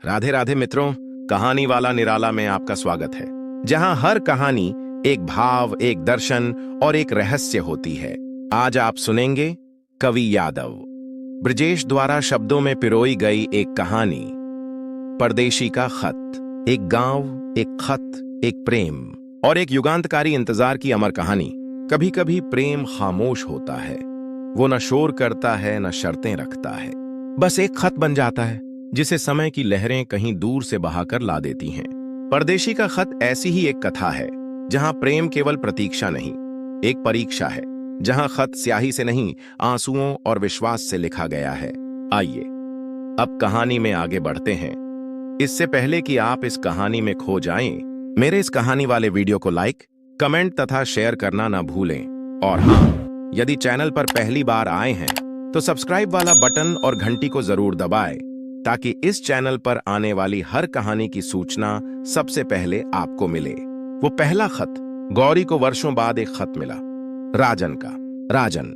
राधे राधे मित्रों, कहानी वाला निराला में आपका स्वागत है, जहां हर कहानी एक भाव, एक दर्शन और एक रहस्य होती है। आज आप सुनेंगे कवि यादव ब्रजेश द्वारा शब्दों में पिरोई गई एक कहानी, परदेशी का खत। एक गांव, एक खत, एक प्रेम और एक युगांतकारी इंतजार की अमर कहानी। कभी कभी प्रेम खामोश होता है, वो न शोर करता है न शर्तें रखता है, बस एक खत बन जाता है जिसे समय की लहरें कहीं दूर से बहाकर ला देती हैं। परदेशी का खत ऐसी ही एक कथा है, जहां प्रेम केवल प्रतीक्षा नहीं, एक परीक्षा है, जहां खत स्याही से नहीं, आंसुओं और विश्वास से लिखा गया है। आइए अब कहानी में आगे बढ़ते हैं। इससे पहले कि आप इस कहानी में खो जाएं, मेरे इस कहानी वाले वीडियो को लाइक, कमेंट तथा शेयर करना ना भूलें। और हाँ, यदि चैनल पर पहली बार आए हैं तो सब्सक्राइब वाला बटन और घंटी को जरूर दबाएं, ताकि इस चैनल पर आने वाली हर कहानी की सूचना सबसे पहले आपको मिले। वो पहला खत। गौरी को वर्षों बाद एक खत मिला, राजन का। राजन,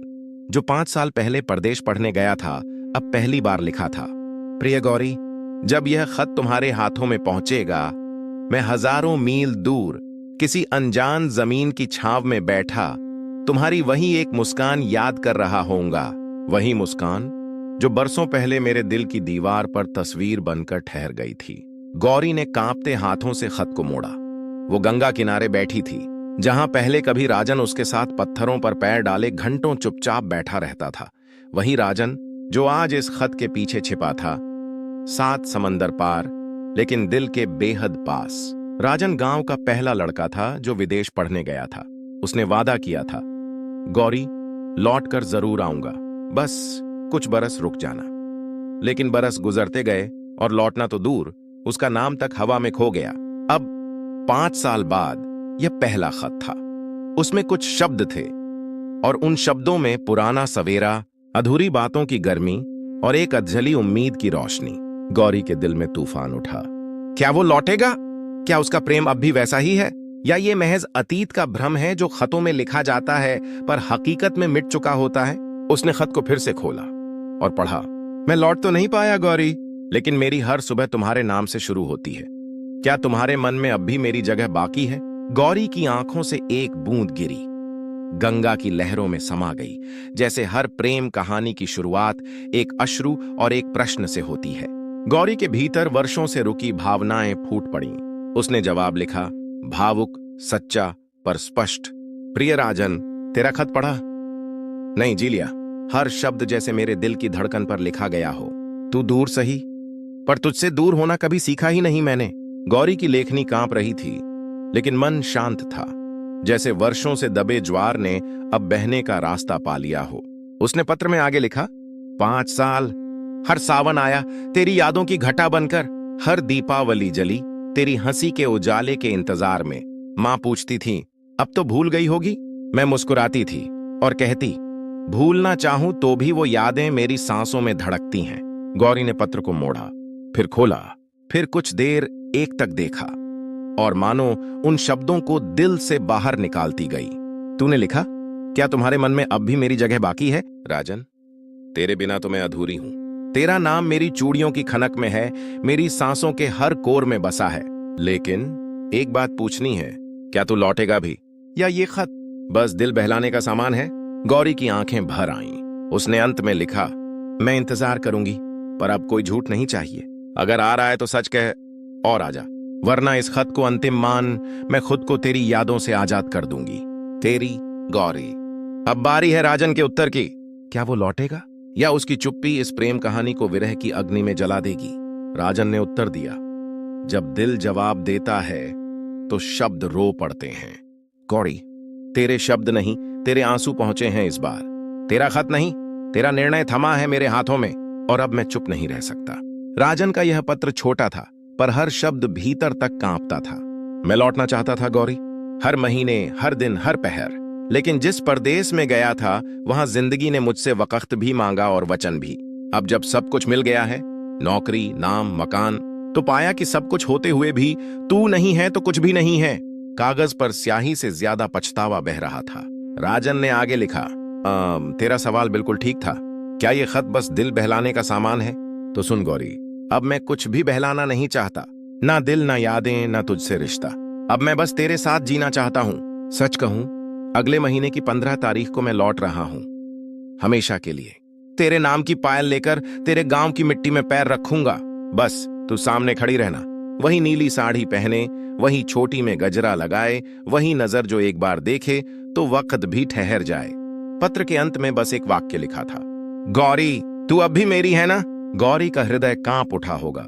जो 5 साल पहले परदेश पढ़ने गया था, अब पहली बार लिखा था, प्रिय गौरी, जब यह खत तुम्हारे हाथों में पहुंचेगा, मैं हजारों मील दूर किसी अनजान जमीन की छांव में बैठा तुम्हारी वही एक मुस्कान याद कर रहा होऊंगा। वही मुस्कान जो बरसों पहले मेरे दिल की दीवार पर तस्वीर बनकर ठहर गई थी। गौरी ने कांपते हाथों से खत को मोड़ा। वो गंगा किनारे बैठी थी, जहां पहले कभी राजन उसके साथ पत्थरों पर पैर डाले घंटों चुपचाप बैठा रहता था। वही राजन जो आज इस खत के पीछे छिपा था, 7 समंदर पार, लेकिन दिल के बेहद पास। राजन गांव का पहला लड़का था जो विदेश पढ़ने गया था। उसने वादा किया था, गौरी, लौटकर जरूर आऊंगा, बस कुछ बरस रुक जाना। लेकिन बरस गुजरते गए और लौटना तो दूर, उसका नाम तक हवा में खो गया। अब 5 साल बाद यह पहला खत था। उसमें कुछ शब्द थे और उन शब्दों में पुराना सवेरा, अधूरी बातों की गर्मी और एक अधजली उम्मीद की रोशनी। गौरी के दिल में तूफान उठा। क्या वो लौटेगा? क्या उसका प्रेम अब भी वैसा ही है, या ये महज अतीत का भ्रम है जो खतों में लिखा जाता है पर हकीकत में मिट चुका होता है? उसने खत को फिर से खोला और पढ़ा, मैं लौट तो नहीं पाया गौरी, लेकिन मेरी हर सुबह तुम्हारे नाम से शुरू होती है। क्या तुम्हारे मन में अब भी मेरी जगह बाकी है? गौरी की आंखों से एक बूंद गिरी, गंगा की लहरों में समा गई। जैसे हर प्रेम कहानी की शुरुआत एक अश्रु और एक प्रश्न से होती है। गौरी के भीतर वर्षों से रुकी भावनाएं फूट पड़ीं। उसने जवाब लिखा, भावुक, सच्चा पर स्पष्ट, प्रिय राजन, तेरा खत पढ़ा? नहीं जी लिया। हर शब्द जैसे मेरे दिल की धड़कन पर लिखा गया हो। तू दूर सही, पर तुझसे दूर होना कभी सीखा ही नहीं मैंने। गौरी की लेखनी कांप रही थी, लेकिन मन शांत था, जैसे वर्षों से दबे ज्वार ने अब बहने का रास्ता पा लिया हो। उसने पत्र में आगे लिखा, 5 साल, हर सावन आया तेरी यादों की घटा बनकर, हर दीपावली जली तेरी हंसी के उजाले के इंतजार में। मां पूछती थी, अब तो भूल गई होगी? मैं मुस्कुराती थी और कहती, भूलना चाहूं तो भी वो यादें मेरी सांसों में धड़कती हैं। गौरी ने पत्र को मोड़ा, फिर खोला, फिर कुछ देर एक तक देखा और मानो उन शब्दों को दिल से बाहर निकालती गई। तूने लिखा, क्या तुम्हारे मन में अब भी मेरी जगह बाकी है? राजन, तेरे बिना तो मैं अधूरी हूं। तेरा नाम मेरी चूड़ियों की खनक में है, मेरी सांसों के हर कोर में बसा है। लेकिन एक बात पूछनी है, क्या तू लौटेगा भी, या ये खत बस दिल बहलाने का सामान है? गौरी की आंखें भर आईं। उसने अंत में लिखा, मैं इंतजार करूंगी, पर अब कोई झूठ नहीं चाहिए। अगर आ रहा है तो सच कह और आजा, वरना इस खत को अंतिम मान, मैं खुद को तेरी यादों से आजाद कर दूंगी। तेरी गौरी। अब बारी है राजन के उत्तर की। क्या वो लौटेगा, या उसकी चुप्पी इस प्रेम कहानी को विरह की अग्नि में जला देगी? राजन ने उत्तर दिया, जब दिल जवाब देता है तो शब्द रो पड़ते हैं। गौरी, तेरे शब्द नहीं, तेरे आंसू पहुंचे हैं इस बार। तेरा खत नहीं, तेरा निर्णय थमा है मेरे हाथों में, और अब मैं चुप नहीं रह सकता। राजन का यह पत्र छोटा था, पर हर शब्द भीतर तक कांपता था। मैं लौटना चाहता था गौरी, हर महीने, हर दिन, हर पहर। लेकिन जिस परदेश में गया था, वहां जिंदगी ने मुझसे वक्त भी मांगा और वचन भी। अब जब सब कुछ मिल गया है, नौकरी, नाम, मकान, तो पाया कि सब कुछ होते हुए भी तू नहीं है तो कुछ भी नहीं है। कागज पर स्याही से ज्यादा पछतावा बह रहा था। राजन ने आगे लिखा, तेरा सवाल बिल्कुल ठीक था। क्या ये खत बस दिल बहलाने का सामान है? तो सुन गौरी, अब मैं कुछ भी बहलाना नहीं चाहता, ना दिल, ना यादें, ना तुझसे रिश्ता। अब मैं बस तेरे साथ जीना चाहता हूं। सच कहूं, अगले महीने की 15 तारीख को मैं लौट रहा हूं, हमेशा के लिए। तेरे नाम की पायल लेकर तेरे गांव की मिट्टी में पैर रखूंगा। बस तू सामने खड़ी रहना, वही नीली साड़ी पहने, वही छोटी में गजरा लगाए, वही नजर जो एक बार देखे तो वक्त भी ठहर जाए। पत्र के अंत में बस एक वाक्य लिखा था, गौरी तू अब भी मेरी है ना। गौरी का हृदय कांप उठा होगा,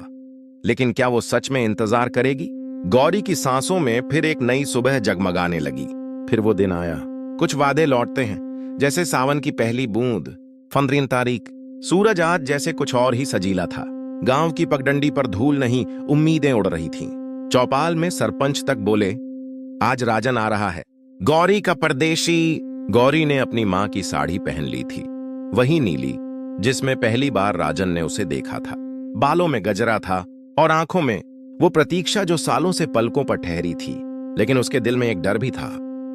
लेकिन क्या वो सच में इंतजार करेगी? गौरी की सांसों में फिर एक नई सुबह जगमगाने लगी। फिर वो दिन आया। कुछ वादे लौटते हैं, जैसे सावन की पहली बूंद। 15 तारीख, सूरज आज जैसे कुछ और ही सजीला था। गांव की पगडंडी पर धूल नहीं, उम्मीदें उड़ रही थीं। चौपाल में सरपंच तक बोले, आज राजन आ रहा है, गौरी का परदेशी। गौरी ने अपनी मां की साड़ी पहन ली थी, वही नीली जिसमें पहली बार राजन ने उसे देखा था। बालों में गजरा था और आंखों में वो प्रतीक्षा जो सालों से पलकों पर ठहरी थी। लेकिन उसके दिल में एक डर भी था,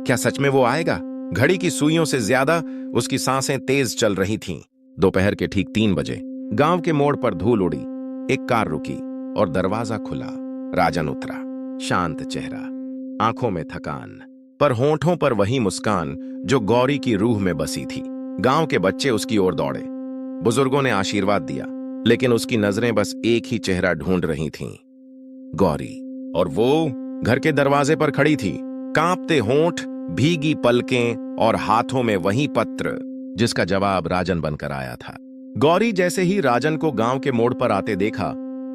क्या सच में वो आएगा? घड़ी की सुइयों से ज्यादा उसकी सांसें तेज चल रही थीं। दोपहर के ठीक 3 बजे गांव के मोड़ पर धूल उड़ी, एक कार रुकी और दरवाजा खुला। राजन उतरा, शांत चेहरा, आंखों में थकान, पर होंठों पर वही मुस्कान जो गौरी की रूह में बसी थी। गांव के बच्चे उसकी ओर दौड़े, बुजुर्गों ने आशीर्वाद दिया, लेकिन उसकी नजरें बस एक ही चेहरा ढूंढ रही थीं, गौरी। और वो घर के दरवाजे पर खड़ी थी, कांपते होंठ, भीगी पलकें और हाथों में वही पत्र जिसका जवाब राजन बनकर आया था। गौरी जैसे ही राजन को गांव के मोड़ पर आते देखा,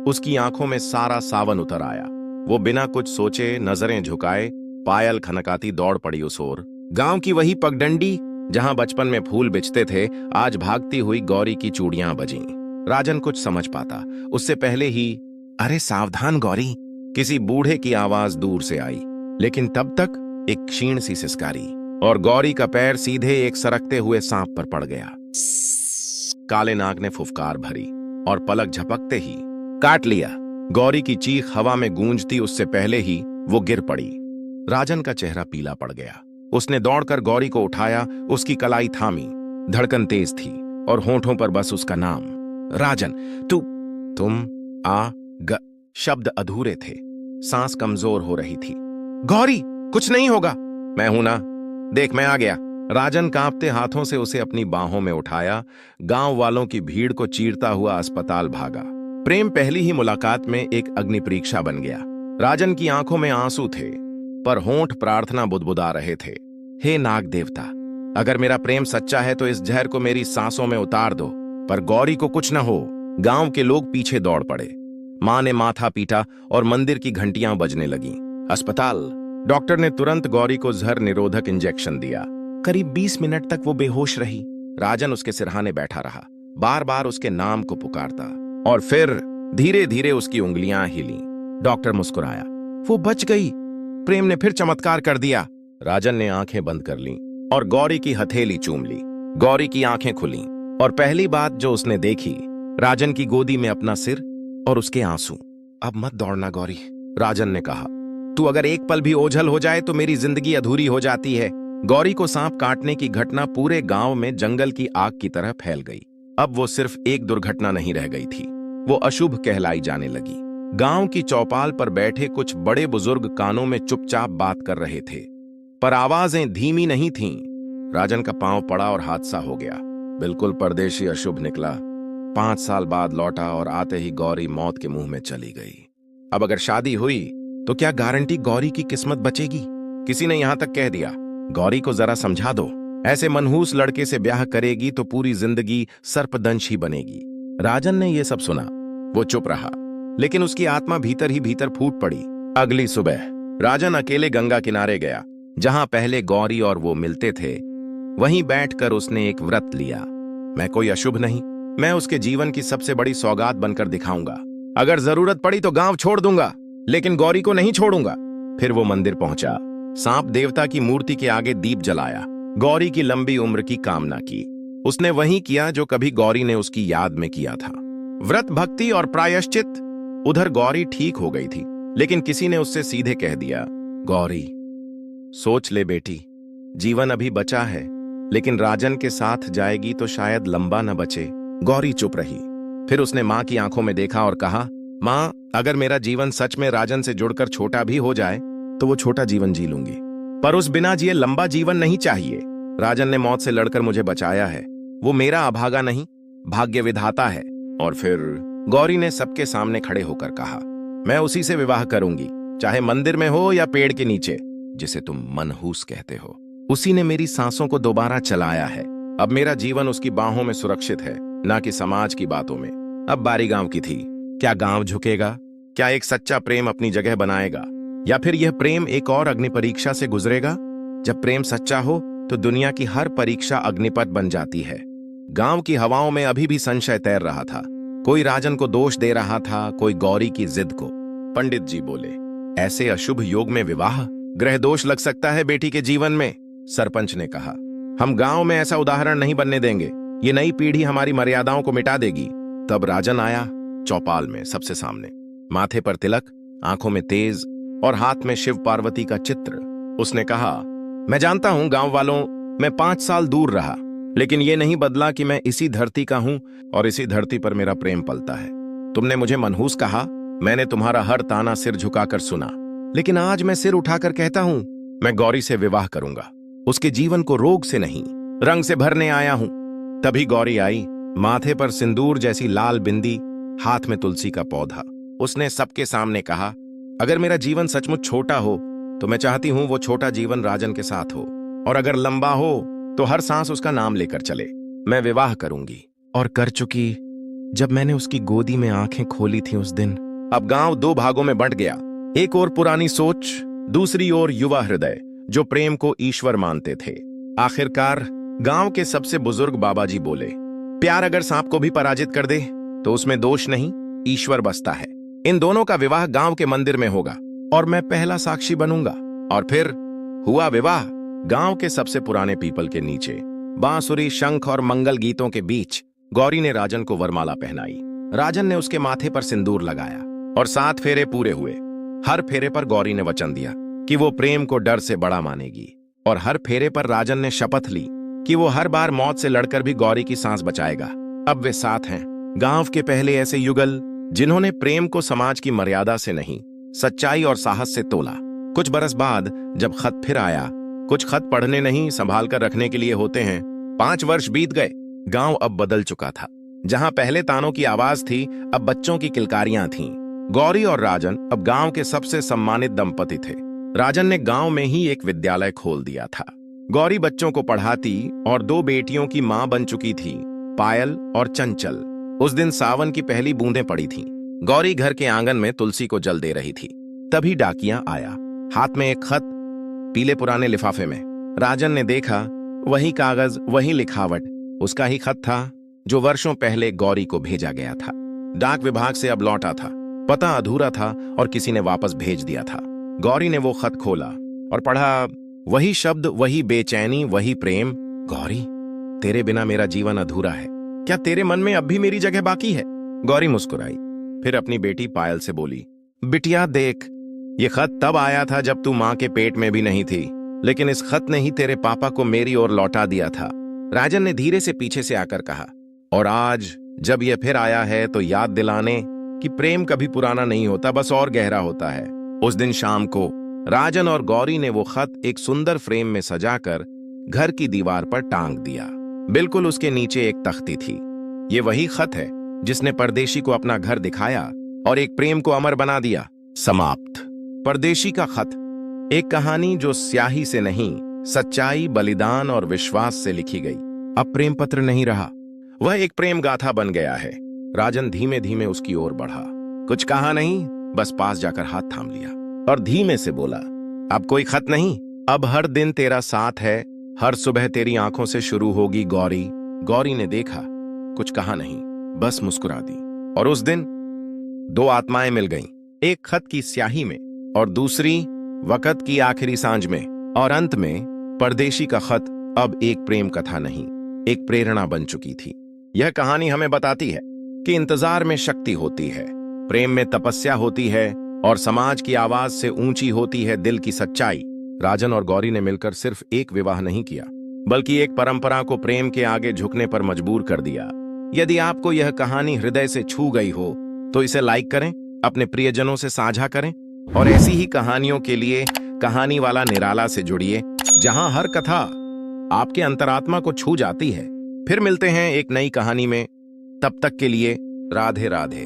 उसकी आंखों में सारा सावन उतर आया। वो बिना कुछ सोचे नजरें झुकाए, पायल खनकाती दौड़ पड़ी उस ओर। गांव की वही पगडंडी जहां बचपन में फूल बिछते थे, आज भागती हुई गौरी की चूड़ियां बजीं। राजन कुछ समझ पाता उससे पहले ही, अरे सावधान गौरी, किसी बूढ़े की आवाज दूर से आई। लेकिन तब तक एक क्षीण सी सिसकारी और गौरी का पैर सीधे एक सरकते हुए सांप पर पड़ गया। काले नाग ने फुफकार भरी और पलक झपकते ही काट लिया। गौरी की चीख हवा में गूंजती उससे पहले ही वो गिर पड़ी। राजन का चेहरा पीला पड़ गया। उसने दौड़कर गौरी को उठाया, उसकी कलाई थामी। धड़कन तेज थी और होंठों पर बस उसका नाम, राजन। तुम शब्द अधूरे थे, सांस कमजोर हो रही थी। गौरी, कुछ नहीं होगा, मैं हूं ना, देख मैं आ गया। राजन कांपते हाथों से उसे अपनी बाहों में उठाया। गांव वालों की भीड़ को चीरता हुआ अस्पताल भागा। प्रेम पहली ही मुलाकात में एक अग्नि परीक्षा बन गया। राजन की आंखों में आंसू थे, पर होंठ प्रार्थना बुदबुदा रहे थे। हे नाग देवता, अगर मेरा प्रेम सच्चा है तो इस जहर को मेरी सांसों में उतार दो, पर गौरी को कुछ न हो। गांव के लोग पीछे दौड़ पड़े। मां ने माथा पीटा और मंदिर की घंटियां बजने लगीं। अस्पताल। डॉक्टर ने तुरंत गौरी को जहर निरोधक इंजेक्शन दिया। करीब 20 मिनट तक वो बेहोश रही। राजन उसके सिरहाने बैठा रहा, बार बार उसके नाम को पुकारता, और फिर धीरे धीरे उसकी उंगलियां हिली। डॉक्टर मुस्कुराया, वो बच गई, प्रेम ने फिर चमत्कार कर दिया। राजन ने आंखें बंद कर लीं और गौरी की हथेली चूम ली। गौरी की आंखें खुलीं और पहली बात जो उसने देखी, राजन की गोदी में अपना सिर और उसके आंसू। अब मत दौड़ना गौरी, राजन ने कहा, तू अगर एक पल भी ओझल हो जाए तो मेरी जिंदगी अधूरी हो जाती है। गौरी को सांप काटने की घटना पूरे गांव में जंगल की आग की तरह फैल गई। अब वो सिर्फ एक दुर्घटना नहीं रह गई थी, वो अशुभ कहलाई जाने लगी। गांव की चौपाल पर बैठे कुछ बड़े बुजुर्ग कानों में चुपचाप बात कर रहे थे, पर आवाजें धीमी नहीं थीं। राजन का पांव पड़ा और हादसा हो गया। बिल्कुल परदेशी अशुभ निकला। 5 साल बाद लौटा और आते ही गौरी मौत के मुंह में चली गई। अब अगर शादी हुई तो क्या गारंटी गौरी की किस्मत बचेगी? किसी ने यहां तक कह दिया, गौरी को जरा समझा दो, ऐसे मनहूस लड़के से ब्याह करेगी तो पूरी जिंदगी सर्पदंश ही बनेगी। राजन ने यह सब सुना, वो चुप रहा, लेकिन उसकी आत्मा भीतर ही भीतर फूट पड़ी। अगली सुबह राजन अकेले गंगा किनारे गया, जहां पहले गौरी और वो मिलते थे। वहीं बैठकर उसने एक व्रत लिया। मैं कोई अशुभ नहीं, मैं उसके जीवन की सबसे बड़ी सौगात बनकर दिखाऊंगा। अगर जरूरत पड़ी तो गांव छोड़ दूंगा, लेकिन गौरी को नहीं छोड़ूंगा। फिर वो मंदिर पहुंचा, सांप देवता की मूर्ति के आगे दीप जलाया, गौरी की लंबी उम्र की कामना की। उसने वही किया जो कभी गौरी ने उसकी याद में किया था। व्रत, भक्ति और प्रायश्चित। उधर गौरी ठीक हो गई थी, लेकिन किसी ने उससे सीधे कह दिया, गौरी सोच ले बेटी, जीवन अभी बचा है, लेकिन राजन के साथ जाएगी तो शायद लंबा न बचे। गौरी चुप रही। फिर उसने माँ की आंखों में देखा और कहा, माँ, अगर मेरा जीवन सच में राजन से जुड़कर छोटा भी हो जाए तो वो छोटा जीवन जी लूंगी, पर उस बिना जिए लंबा जीवन नहीं चाहिए। राजन ने मौत से लड़कर मुझे बचाया है, वो मेरा अभागा नहीं, भाग्य विधाता है। और फिर गौरी ने सबके सामने खड़े होकर कहा, मैं उसी से विवाह करूंगी, चाहे मंदिर में हो या पेड़ के नीचे, जिसे तुम मनहूस कहते हो। उसी ने मेरी सांसों को दोबारा चलाया है। अब मेरा जीवन उसकी बाहों में सुरक्षित है, ना कि समाज की बातों में। अब बारी गांव की थी। क्या गांव झुकेगा? क्या एक सच्चा प्रेम अपनी जगह बनाएगा, या फिर यह प्रेम एक और अग्नि परीक्षा से गुजरेगा? जब प्रेम सच्चा हो तो दुनिया की हर परीक्षा अग्निपथ बन जाती है। गांव की हवाओं में अभी भी संशय तैर रहा था। कोई राजन को दोष दे रहा था, कोई गौरी की जिद को। पंडित जी बोले, ऐसे अशुभ योग में विवाह, ग्रह दोष लग सकता है बेटी के जीवन में। सरपंच ने कहा, हम गांव में ऐसा उदाहरण नहीं बनने देंगे, ये नई पीढ़ी हमारी मर्यादाओं को मिटा देगी। तब राजन आया, चौपाल में सबसे सामने, माथे पर तिलक, आंखों में तेज और हाथ में शिव पार्वती का चित्र। उसने कहा, मैं जानता हूं गांव वालों, मैं 5 साल दूर रहा, लेकिन यह नहीं बदला कि मैं इसी धरती का हूं और इसी धरती पर मेरा प्रेम पलता है। तुमने मुझे मनहूस कहा, मैंने तुम्हारा हर ताना सिर झुकाकर सुना, लेकिन आज मैं सिर उठाकर कहता हूं, मैं गौरी से विवाह करूंगा। उसके जीवन को रोग से नहीं, रंग से भरने आया हूं। तभी गौरी आई, माथे पर सिंदूर जैसी लाल बिंदी, हाथ में तुलसी का पौधा। उसने सबके सामने कहा, अगर मेरा जीवन सचमुच छोटा हो तो मैं चाहती हूं वो छोटा जीवन राजन के साथ हो, और अगर लंबा हो तो हर सांस उसका नाम लेकर चले। मैं विवाह करूंगी। और कर चुकी। जब मैंने उसकी गोदी में आंखें खोली थी उस दिन। अब गांव 2 भागों में बंट गया। एक ओर पुरानी सोच, दूसरी ओर युवा हृदय जो प्रेम को ईश्वर मानते थे। आखिरकार गांव के सबसे बुजुर्ग बाबा जी बोले, प्यार अगर सांप को भी पराजित कर दे तो उसमें दोष नहीं, ईश्वर बसता है। इन दोनों का विवाह गांव के मंदिर में होगा और मैं पहला साक्षी बनूंगा। और फिर हुआ विवाह गांव के सबसे पुराने पीपल के नीचे। बांसुरी, शंख और मंगल गीतों के बीच गौरी ने राजन को वरमाला पहनाई। राजन ने उसके माथे पर सिंदूर लगाया और 7 फेरे पूरे हुए। हर फेरे पर गौरी ने वचन दिया कि वो प्रेम को डर से बड़ा मानेगी, और हर फेरे पर राजन ने शपथ ली कि वो हर बार मौत से लड़कर भी गौरी की सांस बचाएगा। अब वे साथ हैं, गांव के पहले ऐसे युगल जिन्होंने प्रेम को समाज की मर्यादा से नहीं, सच्चाई और साहस से तोला। कुछ बरस बाद जब खत फिर आया, कुछ खत पढ़ने नहीं संभाल कर रखने के लिए होते हैं। 5 वर्ष बीत गए। गांव अब बदल चुका था। जहां पहले तानों की आवाज थी, अब बच्चों की किलकारियां थीं। गौरी और राजन अब गांव के सबसे सम्मानित दंपति थे। राजन ने गांव में ही एक विद्यालय खोल दिया था। गौरी बच्चों को पढ़ाती और 2 बेटियों की मां बन चुकी थी, पायल और चंचल। उस दिन सावन की पहली बूंदें पड़ी थीं। गौरी घर के आंगन में तुलसी को जल दे रही थी। तभी डाकिया आया, हाथ में एक खत, पीले पुराने लिफाफे में। राजन ने देखा, वही कागज, वही लिखावट, उसका ही खत था जो वर्षों पहले गौरी को भेजा गया था। डाक विभाग से अब लौटा था। पता अधूरा था और किसी ने वापस भेज दिया था। गौरी ने वो खत खोला और पढ़ा, वही शब्द, वही बेचैनी, वही प्रेम। गौरी, तेरे बिना मेरा जीवन अधूरा है, क्या तेरे मन में अब भी मेरी जगह बाकी है? गौरी मुस्कुराई, फिर अपनी बेटी पायल से बोली, बिटिया देख, ये खत तब आया था जब तू मां के पेट में भी नहीं थी, लेकिन इस खत ने ही तेरे पापा को मेरी ओर लौटा दिया था। राजन ने धीरे से पीछे से आकर कहा, और आज जब यह फिर आया है तो याद दिलाने कि प्रेम कभी पुराना नहीं होता, बस और गहरा होता है। उस दिन शाम को राजन और गौरी ने वो खत एक सुंदर फ्रेम में सजाकर घर की दीवार पर टांग दिया। बिल्कुल उसके नीचे एक तख्ती थी। ये वही खत है जिसने परदेशी को अपना घर दिखाया और एक प्रेम को अमर बना दिया। समाप्त। परदेशी का खत, एक कहानी जो स्याही से नहीं, सच्चाई, बलिदान और विश्वास से लिखी गई। अब प्रेम पत्र नहीं रहा, वह एक प्रेम गाथा बन गया है। राजन धीमे धीमे उसकी ओर बढ़ा। कुछ कहा नहीं, बस पास जाकर हाथ थाम लिया और धीमे से बोला, अब कोई खत नहीं, अब हर दिन तेरा साथ है, हर सुबह तेरी आंखों से शुरू होगी गौरी। गौरी ने देखा, कुछ कहा नहीं, बस मुस्कुरा दी। और उस दिन 2 आत्माएं मिल गईं, एक खत की स्याही में और दूसरी वक़्त की आखिरी सांझ में। और अंत में परदेशी का खत अब एक प्रेम कथा नहीं, एक प्रेरणा बन चुकी थी। यह कहानी हमें बताती है कि इंतजार में शक्ति होती है, प्रेम में तपस्या होती है और समाज की आवाज से ऊंची होती है दिल की सच्चाई। राजन और गौरी ने मिलकर सिर्फ एक विवाह नहीं किया, बल्कि एक परंपरा को प्रेम के आगे झुकने पर मजबूर कर दिया। यदि आपको यह कहानी हृदय से छू गई हो तो इसे लाइक करें, अपने प्रियजनों से साझा करें और ऐसी ही कहानियों के लिए कहानी वाला निराला से जुड़िए, जहां हर कथा आपके अंतरात्मा को छू जाती है। फिर मिलते हैं एक नई कहानी में। तब तक के लिए राधे राधे।